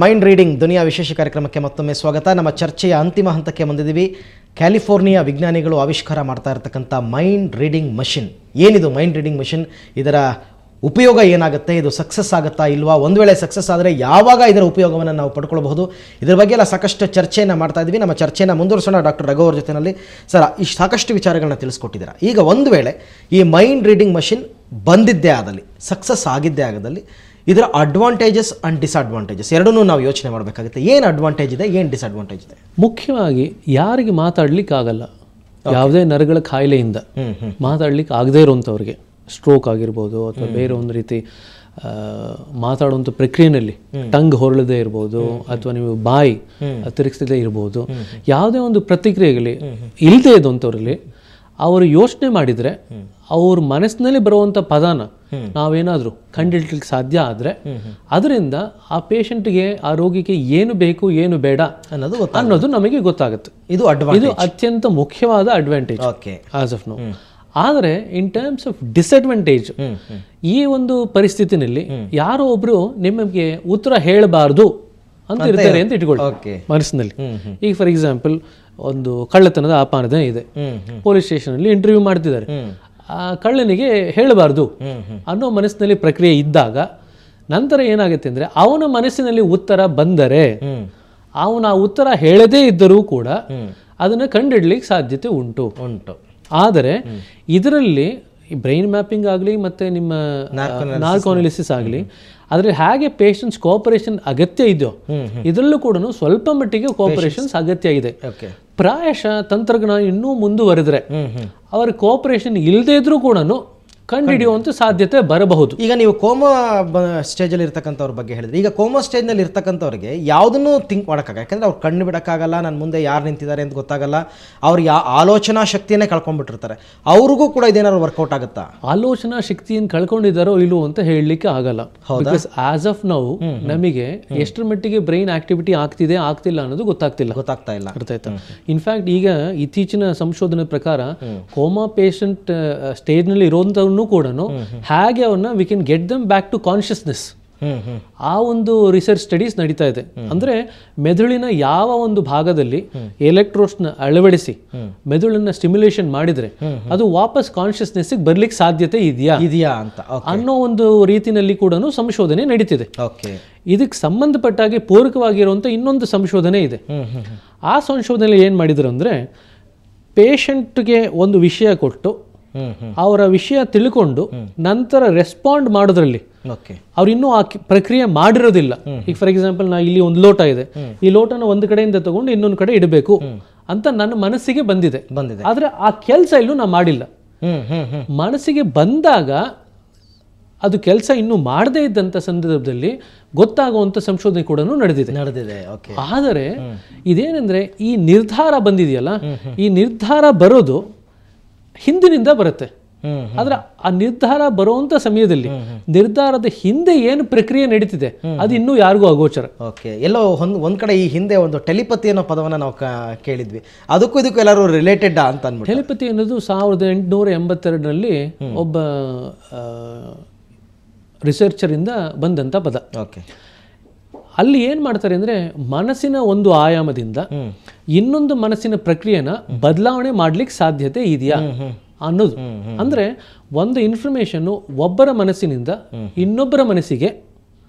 Mind reading ದುನಿಯಾ ವಿಶೇಷ ಕಾರ್ಯಕ್ರಮಕ್ಕೆ ಮತ್ತೊಮ್ಮೆ ಸ್ವಾಗತ. ನಮ್ಮ ಚರ್ಚೆಯ ಅಂತಿಮ ಹಂತಕ್ಕೆ ಬಂದಿದ್ದೀವಿ. ಕ್ಯಾಲಿಫೋರ್ನಿಯಾ ವಿಜ್ಞಾನಿಗಳು ಆವಿಷ್ಕಾರ ಮಾಡ್ತಾ ಇರತಕ್ಕಂಥ ಮೈಂಡ್ ರೀಡಿಂಗ್ ಮಷಿನ್. ಏನಿದು ಮೈಂಡ್ ರೀಡಿಂಗ್ ಮಷಿನ್? ಇದರ ಉಪಯೋಗ ಏನಾಗುತ್ತೆ? ಇದು ಸಕ್ಸಸ್ ಆಗುತ್ತಾ ಇಲ್ವಾ? ಒಂದು ವೇಳೆ ಸಕ್ಸಸ್ ಆದರೆ ಯಾವಾಗ ಇದರ ಉಪಯೋಗವನ್ನು ನಾವು ಪಡ್ಕೊಳ್ಬಹುದು? ಇದರ ಬಗ್ಗೆ ಎಲ್ಲ ಸಾಕಷ್ಟು ಚರ್ಚೆಯನ್ನು ಮಾಡ್ತಾ ಇದ್ವಿ. ನಮ್ಮ ಚರ್ಚೆಯನ್ನು ಮುಂದುವರಿಸೋಣ ಡಾಕ್ಟರ್ ರಘು ಅವ್ರ ಜೊತೆಯಲ್ಲಿ. ಸರ್, ಇಷ್ಟು ಸಾಕಷ್ಟು ವಿಚಾರಗಳನ್ನ ತಿಳಿಸ್ಕೊಟ್ಟಿದ್ದೀರಾ. ಈಗ ಒಂದು ವೇಳೆ ಈ ಮೈಂಡ್ ರೀಡಿಂಗ್ ಮಷಿನ್ ಬಂದಿದ್ದೇ ಆದಲ್ಲಿ, ಸಕ್ಸಸ್ ಆಗಿದ್ದೇ ಆಗದಲ್ಲಿ, ಇದರ ಅಡ್ವಾಂಟೇಜಸ್ ಆ್ಯಂಡ್ ಡಿಸ್ಅಡ್ವಾಂಟೇಜಸ್ ಎರಡನ್ನೂ ನಾವು ಯೋಚನೆ ಮಾಡಬೇಕಾಗುತ್ತೆ. ಏನು ಅಡ್ವಾಂಟೇಜ್ ಇದೆ, ಏನು ಡಿಸ್ಅಡ್ವಾಂಟೇಜ್ ಇದೆ? ಮುಖ್ಯವಾಗಿ ಯಾರಿಗೆ ಮಾತಾಡ್ಲಿಕ್ಕೆ ಆಗಲ್ಲ, ಯಾವುದೇ ನರಗಳ ಕಾಯಿಲೆಯಿಂದ ಮಾತಾಡ್ಲಿಕ್ಕೆ ಆಗದೇ ಇರುವಂಥವ್ರಿಗೆ, ಸ್ಟ್ರೋಕ್ ಆಗಿರ್ಬೋದು ಅಥವಾ ಬೇರೆ ಒಂದು ರೀತಿ ಮಾತಾಡುವಂಥ ಪ್ರಕ್ರಿಯೆಯಲ್ಲಿ ಟಂಗ್ ಹೊರಳದೇ ಇರ್ಬೋದು, ಅಥವಾ ನೀವು ಬಾಯಿ ತಿರುಗಿಸದೇ ಇರ್ಬೋದು, ಯಾವುದೇ ಒಂದು ಪ್ರತಿಕ್ರಿಯೆಗಳು ಇಲ್ಲದೆ ಇದ್ದಂಥವ್ರಲ್ಲಿ ಅವರು ಯೋಚನೆ ಮಾಡಿದರೆ ಅವ್ರ ಮನಸ್ಸಿನಲ್ಲಿ ಬರುವಂಥ ಪದಾನ ನಾವೇನಾದರೂ ಕಂಡಿಡ್ಲಿಕ್ಕೆ ಸಾಧ್ಯ ಆದರೆ ಅದರಿಂದ ಆ ಪೇಷಂಟ್ಗೆ, ಆ ರೋಗಿಗೆ ಏನು ಬೇಕು ಏನು ಬೇಡ ಅನ್ನೋದು ನಮಗೆ ಗೊತ್ತಾಗುತ್ತೆ. ಇದು ಅತ್ಯಂತ ಮುಖ್ಯವಾದ ಅಡ್ವಾಂಟೇಜ್ ಆಸ್ ಆಫ್ ನೌ. ಆದರೆ ಇನ್ ಟರ್ಮ್ಸ್ ಆಫ್ ಡಿಸ್ಅಡ್ವಾಂಟೇಜ್, ಈ ಒಂದು ಪರಿಸ್ಥಿತಿನಲ್ಲಿ ಯಾರೋ ಒಬ್ರು ನಿಮಗೆ ಉತ್ತರ ಹೇಳಬಾರ್ದು ಅಂತ ಇರ್ತಾರೆ ಅಂತ ಇಟ್ಕೊಳ್ಳಿ ಮನಸ್ಸಿನಲ್ಲಿ. ಈಗ ಫಾರ್ ಎಕ್ಸಾಂಪಲ್, ಒಂದು ಕಳ್ಳತನದ ಆಪಾದನೆ ಇದೆ, ಪೊಲೀಸ್ ಸ್ಟೇಷನಲ್ಲಿ ಇಂಟರ್ವ್ಯೂ ಮಾಡ್ತಿದ್ದಾರೆ. ಆ ಕಳ್ಳನಿಗೆ ಹೇಳಬಾರ್ದು ಅನ್ನೋ ಮನಸ್ಸಿನಲ್ಲಿ ಪ್ರಕ್ರಿಯೆ ಇದ್ದಾಗ ನಂತರ ಏನಾಗುತ್ತೆ ಅಂದರೆ, ಅವನ ಮನಸ್ಸಿನಲ್ಲಿ ಉತ್ತರ ಬಂದರೆ ಅವನ ಆ ಉತ್ತರ ಹೇಳದೇ ಇದ್ದರೂ ಕೂಡ ಅದನ್ನು ಕಂಡಿಡ್ಲಿಕ್ಕೆ ಸಾಧ್ಯತೆ ಉಂಟು. ಆದರೆ ಇದರಲ್ಲಿ ಬ್ರೈನ್ ಮ್ಯಾಪಿಂಗ್ ಆಗಲಿ ಮತ್ತು ನಿಮ್ಮ ನಾರ್ಕೋ ಅನಾಲಿಸಿಸ್ ಆಗಲಿ, ಆದರೆ ಹೇಗೆ ಪೇಷಂಟ್ಸ್ ಕೋಆಪರೇಷನ್ ಅಗತ್ಯ ಇದೆಯೋ ಇದರಲ್ಲೂ ಕೂಡ ಸ್ವಲ್ಪ ಮಟ್ಟಿಗೆ ಕೋಆಪರೇಷನ್ಸ್ ಅಗತ್ಯ ಇದೆ. ಪ್ರಾಯಶಃ ತಂತ್ರಜ್ಞಾನ ಇನ್ನೂ ಮುಂದುವರೆದ್ರೆ ಅವರ ಕೋಆಪರೇಷನ್ ಇಲ್ಲದೇ ಇದ್ರೂ ಕೂಡ ಕಂಡುಹಿಡಿಯುವಂಥ ಸಾಧ್ಯತೆ ಬರಬಹುದು. ಈಗ ನೀವು ಕೋಮಾ ಸ್ಟೇಜಲ್ಲಿ ಇರ್ತಕ್ಕಂಥವ್ರ ಬಗ್ಗೆ ಹೇಳಿದ್ರಿ. ಈಗ ಕೋಮಾ ಸ್ಟೇಜ್ನಲ್ಲಿ ಇರ್ತಕ್ಕಂಥವ್ರಿಗೆ ಯಾವುದನ್ನು ಥಿಂಕ್ ಮಾಡೋಕ್ಕಾಗ, ಯಾಕಂದರೆ ಅವ್ರು ಕಣ್ಣು ಬಿಡೋಕ್ಕಾಗಲ್ಲ, ನನ್ನ ಮುಂದೆ ಯಾರು ನಿಂತಿದ್ದಾರೆ ಅಂತ ಗೊತ್ತಾಗಲ್ಲ, ಅವ್ರು ಆಲೋಚನಾ ಶಕ್ತಿಯನ್ನೇ ಕಳ್ಕೊಂಡ್ಬಿಟ್ಟಿರ್ತಾರೆ. ಅವ್ರಿಗೂ ಕೂಡ ಇದೇನಾದ್ರು ವರ್ಕೌಟ್ ಆಗುತ್ತಾ? ಆಲೋಚನಾ ಶಕ್ತಿಯನ್ನು ಕಳ್ಕೊಂಡಿದ್ದಾರೋ ಇಲ್ಲೋ ಅಂತ ಹೇಳಲಿಕ್ಕೆ ಆಗಲ್ಲ. ಬಿಕಾಸ್ ಆಸ್ ಆಫ್ ನೌ ನಮಗೆ ಎಷ್ಟರ ಮಟ್ಟಿಗೆ ಬ್ರೈನ್ ಆಕ್ಟಿವಿಟಿ ಆಗ್ತಿದೆ ಆಗ್ತಿಲ್ಲ ಅನ್ನೋದು ಗೊತ್ತಾಗ್ತಾ ಇಲ್ಲ. ಅರ್ಥ ಆಯ್ತಾ? ಇನ್ಫ್ಯಾಕ್ಟ್ ಈಗ ಇತ್ತೀಚಿನ ಸಂಶೋಧನೆ ಪ್ರಕಾರ ಕೋಮಾ ಪೇಷಂಟ್ ಸ್ಟೇಜ್ನಲ್ಲಿ ಇರುವಂಥವ್ರು ಕೂಡ ಹೇಗೆ ಅವನ್ನ we can get them back to consciousness, ಆ ಒಂದು ರಿಸರ್ಚ್ ಸ್ಟಡೀಸ್ ನಡೀತಾ ಇದೆ. ಅಂದ್ರೆ ಮೆದುಳಿನ ಯಾವ ಒಂದು ಭಾಗದಲ್ಲಿ ಎಲೆಕ್ಟ್ರೋಡ್ಸ್ನ ಅಳವಡಿಸಿ ಮೆದುಳನ್ನ ಸ್ಟಿಮ್ಯುಲೇಷನ್ ಮಾಡಿದ್ರೆ ಅದು ವಾಪಸ್ ಕಾನ್ಷಿಯಸ್ನೆಸ್ ಬರ್ಲಿಕ್ಕೆ ಸಾಧ್ಯತೆ ಇದೆಯಾ ಅಂತ ಅನ್ನೋ ಒಂದು ರೀತಿನಲ್ಲಿ ಕೂಡ ಸಂಶೋಧನೆ ನಡೀತಿದೆ. ಇದಕ್ಕೆ ಸಂಬಂಧಪಟ್ಟಾಗೆ ಪೂರಕವಾಗಿರುವಂತ ಇನ್ನೊಂದು ಸಂಶೋಧನೆ ಇದೆ. ಆ ಸಂಶೋಧನೆ ಏನ್ ಮಾಡಿದ್ರು ಅಂದ್ರೆ, ಪೇಷಂಟ್ಗೆ ಒಂದು ವಿಷಯ ಕೊಟ್ಟು ಅವರ ವಿಷಯ ತಿಳ್ಕೊಂಡು ನಂತರ ರೆಸ್ಪಾಂಡ್ ಮಾಡೋದ್ರಲ್ಲಿ ಅವ್ರು ಇನ್ನೂ ಆ ಪ್ರಕ್ರಿಯೆ ಮಾಡಿರೋದಿಲ್ಲ. ಈಗ ಫಾರ್ ಎಕ್ಸಾಂಪಲ್, ನಾ ಇಲ್ಲಿ ಒಂದು ಲೋಟ ಇದೆ, ಈ ಲೋಟನ ಒಂದು ಕಡೆಯಿಂದ ತಗೊಂಡು ಇನ್ನೊಂದು ಕಡೆ ಇಡಬೇಕು ಅಂತ ನನ್ನ ಮನಸ್ಸಿಗೆ ಬಂದಿದೆ, ಆದ್ರೆ ಆ ಕೆಲಸ ಇಲ್ಲೂ ನಾ ಮಾಡಿಲ್ಲ. ಮನಸ್ಸಿಗೆ ಬಂದಾಗ ಅದು ಕೆಲಸ ಇನ್ನೂ ಮಾಡದೇ ಇದ್ದಂಥ ಸಂದರ್ಭದಲ್ಲಿ ಗೊತ್ತಾಗುವಂಥ ಸಂಶೋಧನೆ ಕೂಡ ನಡೆದಿದೆ. ಆದರೆ ಇದೇನೆಂದ್ರೆ, ಈ ನಿರ್ಧಾರ ಬಂದಿದೆಯಲ್ಲ, ಈ ನಿರ್ಧಾರ ಬರೋದು ಹಿಂದಿನಿಂದ ಬರುತ್ತೆ. ಆದ್ರೆ ಆ ನಿರ್ಧಾರ ಬರುವಂತ ಸಮಯದಲ್ಲಿ ನಿರ್ಧಾರದ ಹಿಂದೆ ಏನು ಪ್ರಕ್ರಿಯೆ ನಡೀತಿದೆ ಅದು ಇನ್ನೂ ಯಾರಿಗೂ ಅಗೋಚರ. ಎಲ್ಲೋ ಒಂದ್ ಕಡೆ ಈ ಹಿಂದೆ ಒಂದು ಟೆಲಿಪತಿ ಅನ್ನೋ ಪದವನ್ನ ನಾವು ಕೇಳಿದ್ವಿ. ಅದಕ್ಕೂ ಇದಕ್ಕೂ ಎಲ್ಲರೂ ರಿಲೇಟೆಡ್ ಅಂತ ಅನ್ಬಿಟ್ಟು. ಟೆಲಿಪತಿ ಅನ್ನೋದು 1882ರಲ್ಲಿ ಒಬ್ಬ ರಿಸರ್ಚರ್ ಇಂದ ಬಂದಂತ ಪದ. ಅಲ್ಲಿ ಏನ್ ಮಾಡ್ತಾರೆ ಅಂದ್ರೆ, ಮನಸ್ಸಿನ ಒಂದು ಆಯಾಮದಿಂದ ಇನ್ನೊಂದು ಮನಸ್ಸಿನ ಪ್ರಕ್ರಿಯೆನ ಬದಲಾವಣೆ ಮಾಡ್ಲಿಕ್ಕೆ ಸಾಧ್ಯತೆ ಇದೆಯಾ ಅನ್ನೋದು. ಅಂದ್ರೆ ಒಂದು ಇನ್ಫಾರ್ಮೇಶನ್ ಒಬ್ಬರ ಮನಸ್ಸಿನಿಂದ ಇನ್ನೊಬ್ಬರ ಮನಸ್ಸಿಗೆ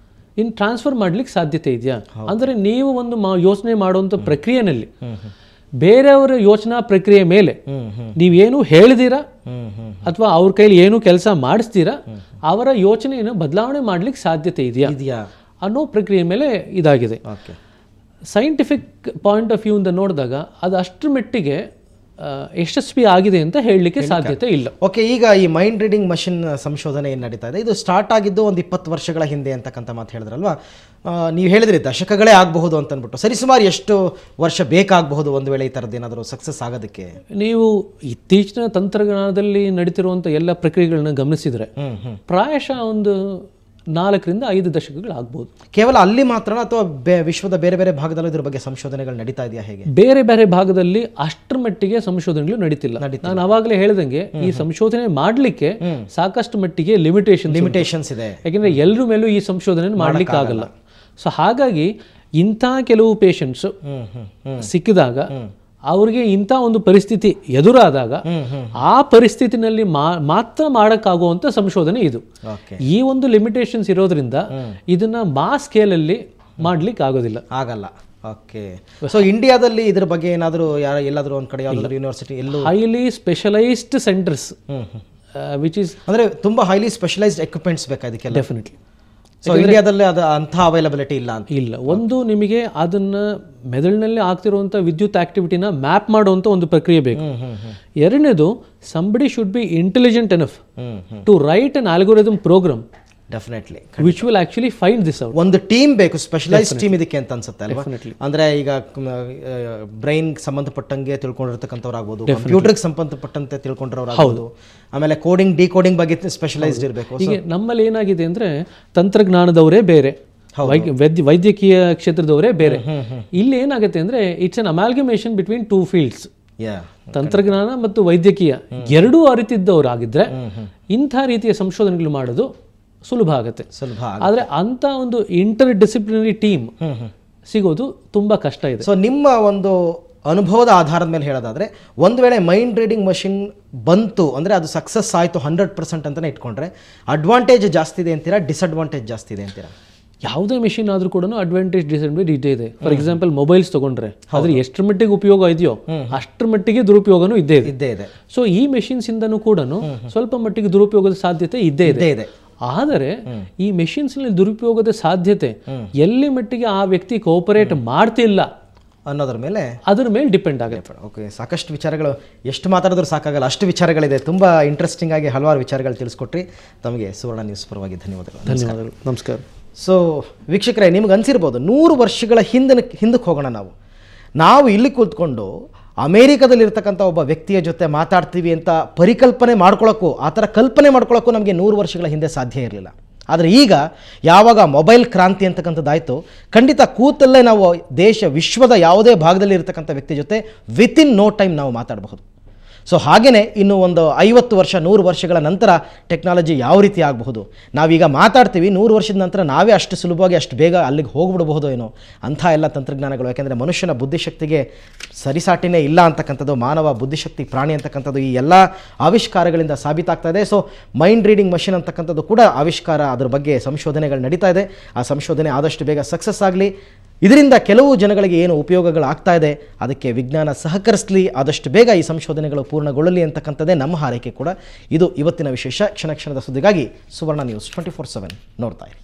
ಟ್ರಾನ್ಸ್ಫರ್ ಮಾಡ್ಲಿಕ್ಕೆ ಸಾಧ್ಯತೆ ಇದೆಯಾ. ಅಂದ್ರೆ ನೀವು ಒಂದು ಯೋಚನೆ ಮಾಡುವಂತ ಪ್ರಕ್ರಿಯೆನಲ್ಲಿ ಬೇರೆಯವರ ಯೋಚನಾ ಪ್ರಕ್ರಿಯೆ ಮೇಲೆ ನೀವೇನು ಹೇಳಿದೀರಾ ಅಥವಾ ಅವ್ರ ಕೈಲಿ ಏನು ಕೆಲಸ ಮಾಡಿಸ್ತೀರಾ, ಅವರ ಯೋಚನೆಯನ್ನು ಬದಲಾವಣೆ ಮಾಡ್ಲಿಕ್ಕೆ ಸಾಧ್ಯತೆ ಇದೆಯಾ ಅನ್ನೋ ಪ್ರಕ್ರಿಯೆ ಮೇಲೆ ಇದಾಗಿದೆ. ಸೈಂಟಿಫಿಕ್ ಪಾಯಿಂಟ್ ಆಫ್ ವ್ಯೂ ಇಂದ ನೋಡಿದಾಗ ಅದು ಅಷ್ಟರ ಮಟ್ಟಿಗೆ ಯಶಸ್ವಿ ಆಗಿದೆ ಅಂತ ಹೇಳಲಿಕ್ಕೆ ಸಾಧ್ಯತೆ ಇಲ್ಲ. ಈಗ ಈ ಮೈಂಡ್ ರೀಡಿಂಗ್ ಮಷಿನ್ ಸಂಶೋಧನೆ ಏನು ನಡೀತಾ ಇದೆ, ಇದು ಸ್ಟಾರ್ಟ್ ಆಗಿದ್ದು ಒಂದು 20 ವರ್ಷಗಳ ಹಿಂದೆ ಅಂತಕ್ಕಂಥ ಮಾತು ಹೇಳಿದ್ರಲ್ವಾ? ನೀವು ಹೇಳಿದ್ರಿ ದಶಕಗಳೇ ಆಗಬಹುದು ಅಂತ ಅಂದ್ಬಿಟ್ಟು. ಸರಿಸುಮಾರು ಎಷ್ಟು ವರ್ಷ ಬೇಕಾಗಬಹುದು ಒಂದು ವೇಳೆ ಈ ಥರದ್ದು ಏನಾದರೂ ಸಕ್ಸಸ್ ಆಗೋದಕ್ಕೆ? ನೀವು ಇತ್ತೀಚಿನ ತಂತ್ರಜ್ಞಾನದಲ್ಲಿ ನಡೀತಿರುವಂಥ ಎಲ್ಲ ಪ್ರಕ್ರಿಯೆಗಳನ್ನ ಗಮನಿಸಿದರೆ ಪ್ರಾಯಶಃ ಒಂದು 4ರಿಂದ 5 ದಶಕಗಳು ಆಗ್ಬೋದು. ಕೇವಲ ಅಲ್ಲಿ ಮಾತ್ರ ಅಥವಾ ವಿಶ್ವದ ಬೇರೆ ಬೇರೆ ಭಾಗದಲ್ಲೂ ಇದ್ರ ಬಗ್ಗೆ ಸಂಶೋಧನೆಗಳು ನಡೀತಾ ಇದೆಯಾ? ಹೇಗೆ? ಬೇರೆ ಬೇರೆ ಭಾಗದಲ್ಲಿ ಅಷ್ಟರ ಮಟ್ಟಿಗೆ ಸಂಶೋಧನೆಗಳು ನಡೀತಿಲ್ಲ. ನಾನು ಆವಾಗಲೇ ಹೇಳಿದಂಗೆ ಈ ಸಂಶೋಧನೆ ಮಾಡಲಿಕ್ಕೆ ಸಾಕಷ್ಟು ಮಟ್ಟಿಗೆ ಲಿಮಿಟೇಷನ್ಸ್ ಇದೆ. ಯಾಕೆಂದ್ರೆ ಎಲ್ಲರ ಮೇಲೂ ಈ ಸಂಶೋಧನೆ ಮಾಡ್ಲಿಕ್ಕೆ ಆಗಲ್ಲ. ಸೊ ಹಾಗಾಗಿ ಇಂಥ ಕೆಲವು ಪೇಷಂಟ್ಸು ಸಿಕ್ಕಿದಾಗ ಅವ್ರಿಗೆ ಇಂಥ ಒಂದು ಪರಿಸ್ಥಿತಿ ಎದುರಾದಾಗ ಆ ಪರಿಸ್ಥಿತಿನಲ್ಲಿ ಮಾತ್ರ ಮಾಡೋಕ್ಕಾಗುವಂಥ ಸಂಶೋಧನೆ ಇದು. ಈ ಒಂದು ಲಿಮಿಟೇಷನ್ಸ್ ಇರೋದ್ರಿಂದ ಇದನ್ನ ಮಾಸ್ ಸ್ಕೇಲಲ್ಲಿ ಮಾಡ್ಲಿಕ್ಕೆ ಆಗಲ್ಲ. ಓಕೆ. ಸೊ ಇಂಡಿಯಾದಲ್ಲಿ ಇದ್ರ ಬಗ್ಗೆ ಏನಾದರೂ ಎಲ್ಲಾದರೂ ಒಂದು ಕಡೆ ಯಾವುದಾದ್ರೂ ಯೂನಿವರ್ಸಿಟಿ ಎಲ್ಲೂ highly specialised centres which is ಅಂದರೆ ತುಂಬ ಹೈಲಿ ಸ್ಪೆಷಲೈಸ್ಡ್ ಎಕ್ವಿಪ್ಮೆಂಟ್ಸ್ ಬೇಕಾ ಇದಕ್ಕೆಲ್ಲ? ಡೆಫಿನೆಟ್ಲಿ. ಸೊ ಇಂಡಿಯಾದಲ್ಲಿ ಅದು ಅಂಥ ಅವೈಲಬಿಲಿಟಿ ಇಲ್ಲ ಅಂತ? ಇಲ್ಲ. ಒಂದು ನಿಮಗೆ ಅದನ್ನ ಮೆದುಳಿನಲ್ಲಿ ಆಗ್ತಿರುವಂಥ ವಿದ್ಯುತ್ ಆಕ್ಟಿವಿಟಿನ ಮ್ಯಾಪ್ ಮಾಡುವಂಥ ಒಂದು ಪ್ರಕ್ರಿಯೆ ಬೇಕು. ಎರಡನೇದು, somebody should be intelligent enough to write an algorithm program definitely which will actually find this out. ಒಂದು ಟೀಮ್ ಬೇಕು, ಸ್ಪೆಷಲೈಸ್ ಟೀಮ್ ಇದಕ್ಕೆ ಅಂತ ಅನ್ಸುತ್ತೆ ಅಲ್ವಾ? ಅಂದ್ರೆ ಈಗ ಬ್ರೈನ್ ಸಂಬಂಧಪಟ್ಟಂಗೆ ತಿಳ್ಕೊಂಡಿರ್ತಕ್ಕಂಥವ್ರು ಆಗ್ಬೋದು, ಕಂಪ್ಯೂಟರ್ಗೆ ಸಂಬಂಧಪಟ್ಟಂತೆ ತಿಳ್ಕೊಂಡಿರೋರು ಆಗ್ಬೋದು, ಆಮೇಲೆ ಕೋಡಿಂಗ್ ಡಿಕೋಡಿಂಗ್ ಬಗ್ಗೆ ಸ್ಪೆಷಲೈಸ್ಡ್ ಇರಬೇಕು. ಈಗ ನಮ್ಮಲ್ಲಿ ಏನಾಗಿದೆ ಅಂದ್ರೆ ತಂತ್ರಜ್ಞಾನದವರೇ ಬೇರೆ, ವೈದ್ಯಕೀಯ ಕ್ಷೇತ್ರದವರೇ ಬೇರೆ. ಇಲ್ಲಿ ಏನಾಗುತ್ತೆ ಅಂದ್ರೆ it's an amalgamation between two fields. ತಂತ್ರಜ್ಞಾನ ಮತ್ತು ವೈದ್ಯಕೀಯ ಎರಡೂ ಅರಿತಿದ್ದವರಾಗಿದ್ರೆ ಇಂಥ ರೀತಿಯ ಸಂಶೋಧನೆಗಳು ಮಾಡೋದು ಸುಲಭ ಆಗುತ್ತೆ. ಆದರೆ ಅಂತ ಒಂದು ಇಂಟರ್ ಡಿಸಿಪ್ಲಿನರಿ ಟೀಮ್ ಸಿಗೋದು ತುಂಬಾ ಕಷ್ಟ ಇದೆ. ಸೊ ನಿಮ್ಮ ಒಂದು ಅನುಭವದ ಆಧಾರದ ಮೇಲೆ ಹೇಳೋದಾದ್ರೆ, ಒಂದು ವೇಳೆ ಮೈಂಡ್ ರೀಡಿಂಗ್ ಮಷಿನ್ ಬಂತು ಅಂದರೆ ಅದು ಸಕ್ಸಸ್ ಆಯಿತು 100% ಅಂತಲೇ ಇಟ್ಕೊಂಡ್ರೆ, ಅಡ್ವಾಂಟೇಜ್ ಜಾಸ್ತಿ ಇದೆ ಅಂತೀರಾ, ಡಿಸ್ಅಡ್ವಾಂಟೇಜ್ ಜಾಸ್ತಿ ಇದೆ ಅಂತೀರಾ? ಯಾವುದೇ ಮೆಷಿನ್ ಆದ್ರೂ ಕೂಡ ಅಡ್ವಾಂಟೇಜ್ ಡಿಸ್ಅಡ್ವಾಂಟೇಜ್ ಇದ್ದೇ ಇದೆ. ಫಾರ್ ಎಕ್ಸಾಂಪಲ್ ಮೊಬೈಲ್ಸ್ ತಗೊಂಡ್ರೆ ಅದ್ರ ಎಷ್ಟರ ಮಟ್ಟಿಗೆ ಉಪಯೋಗ ಇದೆಯೋ ಅಷ್ಟರ ಮಟ್ಟಿಗೆ ದುರುಪಯೋಗನೂ ಇದ್ದೇ ಇದೆ. ಸೊ ಈ ಮೆಷಿನ್ಸ್ ಇಂದನೂ ಕೂಡ ಸ್ವಲ್ಪ ಮಟ್ಟಿಗೆ ದುರುಪಯೋಗದ ಸಾಧ್ಯತೆ ಇದ್ದೇ ಇದೆ. ಆದರೆ ಈ ಮೆಷಿನ್ಸ್ ನಲ್ಲಿ ದುರುಪಯೋಗದ ಸಾಧ್ಯತೆ ಎಲ್ಲಿ ಮಟ್ಟಿಗೆ ಆ ವ್ಯಕ್ತಿ ಕೋಪರೇಟ್ ಮಾಡ್ತಿಲ್ಲ ಅನ್ನೋದ್ರ ಮೇಲೆ ಡಿಪೆಂಡ್ ಆಗುತ್ತೆ. ಓಕೆ, ಸಾಕಷ್ಟು ವಿಚಾರಗಳು, ಎಷ್ಟು ಮಾತಾಡಿದ್ರು ಸಾಕಾಗಲ್ಲ, ಅಷ್ಟು ವಿಚಾರಗಳಿದೆ. ತುಂಬ ಇಂಟ್ರೆಸ್ಟಿಂಗ್ ಆಗಿ ಹಲವಾರು ವಿಚಾರಗಳು ತಿಳಿಸ್ಕೊಟ್ರಿ. ತಮಗೆ ಸುವರ್ಣ ನ್ಯೂಸ್ ಪರವಾಗಿ ಧನ್ಯವಾದಗಳು. ನಮಸ್ಕಾರ. ಸೊ ವೀಕ್ಷಕರೇ, ನಿಮ್ಗೆ ಅನಿಸಿರ್ಬೋದು 100 ವರ್ಷಗಳ ಹಿಂದಕ್ಕೆ ಹೋಗೋಣ. ನಾವು ಇಲ್ಲಿ ಕೂತ್ಕೊಂಡು ಅಮೇರಿಕಾದಲ್ಲಿರ್ತಕ್ಕಂಥ ಒಬ್ಬ ವ್ಯಕ್ತಿಯ ಜೊತೆ ಮಾತಾಡ್ತೀವಿ ಅಂತ ಪರಿಕಲ್ಪನೆ ಮಾಡ್ಕೊಳ್ಳೋಕ್ಕೂ, ಆ ಥರ ಕಲ್ಪನೆ ಮಾಡ್ಕೊಳ್ಳೋಕ್ಕೂ ನಮಗೆ 100 ವರ್ಷಗಳ ಹಿಂದೆ ಸಾಧ್ಯ ಇರಲಿಲ್ಲ. ಆದರೆ ಈಗ ಯಾವಾಗ ಮೊಬೈಲ್ ಕ್ರಾಂತಿ ಅಂತಕ್ಕಂಥದ್ದಾಯಿತು, ಖಂಡಿತ ಕೂತಲ್ಲೇ ನಾವು ವಿಶ್ವದ ಯಾವುದೇ ಭಾಗದಲ್ಲಿ ಇರತಕ್ಕಂಥ ವ್ಯಕ್ತಿ ಜೊತೆ ವಿತಿನ್ ನೋ ಟೈಮ್ ನಾವು ಮಾತಾಡಬಹುದು. ಸೊ ಹಾಗೆಯೇ ಇನ್ನು ಒಂದು 50 ವರ್ಷ 100 ವರ್ಷಗಳ ನಂತರ ಟೆಕ್ನಾಲಜಿ ಯಾವ ರೀತಿ ಆಗಬಹುದು, ನಾವೀಗ ಮಾತಾಡ್ತೀವಿ, 100 ವರ್ಷದ ನಂತರ ನಾವೇ ಅಷ್ಟು ಸುಲಭವಾಗಿ ಅಷ್ಟು ಬೇಗ ಅಲ್ಲಿಗೆ ಹೋಗ್ಬಿಡ್ಬಹುದು ಏನೋ ಅಂಥ ಎಲ್ಲ ತಂತ್ರಜ್ಞಾನಗಳು. ಯಾಕೆಂದರೆ ಮನುಷ್ಯನ ಬುದ್ಧಿಶಕ್ತಿಗೆ ಸರಿಸಾಟಿನೇ ಇಲ್ಲ ಅಂತಕ್ಕಂಥದ್ದು, ಮಾನವ ಬುದ್ಧಿಶಕ್ತಿ ಪ್ರಾಣಿ ಅಂತಕ್ಕಂಥದ್ದು ಈ ಎಲ್ಲ ಆವಿಷ್ಕಾರಗಳಿಂದ ಸಾಬೀತಾಗ್ತಾ ಇದೆ. ಸೊ ಮೈಂಡ್ ರೀಡಿಂಗ್ ಮಷಿನ್ ಅಂತಕ್ಕಂಥದ್ದು ಕೂಡ ಆವಿಷ್ಕಾರ, ಅದ್ರ ಬಗ್ಗೆ ಸಂಶೋಧನೆಗಳು ನಡೀತಾ ಇದೆ. ಆ ಸಂಶೋಧನೆ ಆದಷ್ಟು ಬೇಗ ಸಕ್ಸಸ್ ಆಗಲಿ. ಇದರಿಂದ ಕೆಲವು ಜನಗಳಿಗೆ ಏನು ಉಪಯೋಗಗಳಾಗ್ತಾ ಇದೆ ಅದಕ್ಕೆ ವಿಜ್ಞಾನ ಸಹಕರಿಸಲಿ, ಆದಷ್ಟು ಬೇಗ ಈ ಸಂಶೋಧನೆಗಳು ಪೂರ್ಣಗೊಳ್ಳಲಿ ಅಂತಕ್ಕಂಥದ್ದೇ ನಮ್ಮ ಹಾರೈಕೆ ಕೂಡ. ಇದು ಇವತ್ತಿನ ವಿಶೇಷ. ಕ್ಷಣ ಕ್ಷಣದ ಸುದ್ದಿಗಾಗಿ ಸುವರ್ಣ ನ್ಯೂಸ್ 24/7 ನೋಡ್ತಾ ಇರಿ.